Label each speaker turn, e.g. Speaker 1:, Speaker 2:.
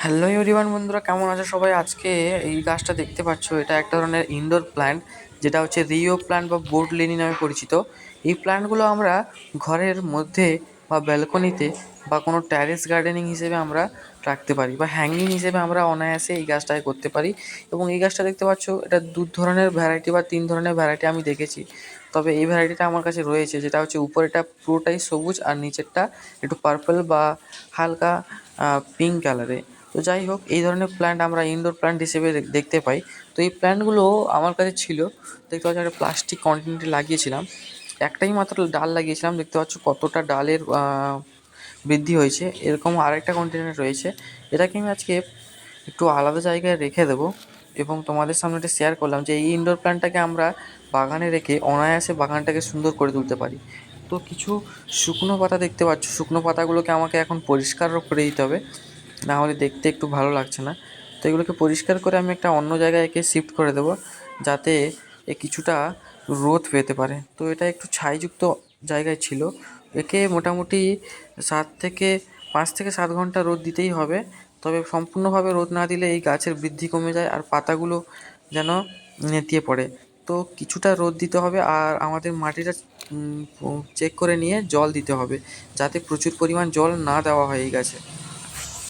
Speaker 1: Hello everyone, বন্ধুরা কেমন আছো সবাই? আজকে এই গাছটা দেখতে পাচ্ছ, এটা এক ধরনের ইনডোর প্ল্যান্ট, যেটা হচ্ছে রিও প্ল্যান্ট বা বোর্ড লিলি নামে পরিচিত। এই প্ল্যান্টগুলো আমরা ঘরের মধ্যে বা ব্যালকনিতে বা কোনো ট্যারেস গার্ডেনিং হিসেবে আমরা রাখতে পারি, বা হ্যাঙ্গিং হিসেবে আমরা অনায়াসে এই গাছটাকে করতে পারি। এবং এই গাছটা দেখতে পাচ্ছ, এটা দু ধরনের ভ্যারাইটি বা তিন ধরনের ভ্যারাইটি আমি দেখেছি। তবে এই ভ্যারাইটিটা আমার কাছে রয়েছে, যেটা হচ্ছে উপরেটা পুরোটাই সবুজ আর নিচেরটা একটু পার্পল বা হালকা পিঙ্ক কালারে। তো যাই হোক, এই ধরনের প্ল্যান্ট আমরা ইনডোর প্ল্যান্ট হিসেবে দেখতে পাই। তো এই প্ল্যান্টগুলো আমার কাছে ছিল, দেখতে পাচ্ছ একটা প্লাস্টিক কন্টেনারে লাগিয়েছিলাম। একটাই মাত্র ডাল লাগিয়েছিলাম, দেখতে পাচ্ছ কতটা ডালের বৃদ্ধি হয়েছে। এরকম আরেকটা কন্টেনার রয়েছে, এটাকে আমি আজকে একটু আলাদা জায়গায় রেখে দেবো এবং তোমাদের সামনে এটা শেয়ার করলাম যে এই ইনডোর প্ল্যান্টটাকে আমরা বাগানে রেখে অনায়াসে বাগানটাকে সুন্দর করে তুলতে পারি। তো কিছু শুকনো পাতা দেখতে পাচ্ছ, শুকনো পাতাগুলোকে আমাকে এখন পরিষ্কারও করে দিতে হবে, না হলে দেখতে একটু ভালো লাগছে না। তো এগুলোকে পরিষ্কার করে আমি একটা অন্য জায়গায় একে শিফট করে দেবো, যাতে এ কিছুটা রোদ পেতে পারে। তো এটা একটু ছাইযুক্ত জায়গায় ছিল, একে মোটামুটি 5 থেকে 7 ঘন্টা রোদ দিতেই হবে। তবে সম্পূর্ণভাবে রোদ না দিলে এই গাছের বৃদ্ধি কমে যায় আর পাতাগুলো যেন নেতিয়ে পড়ে। তো কিছুটা রোদ দিতে হবে, আর আমাদের মাটিটা চেক করে নিয়ে জল দিতে হবে, যাতে প্রচুর পরিমাণ জল না দেওয়া হয় এই গাছে।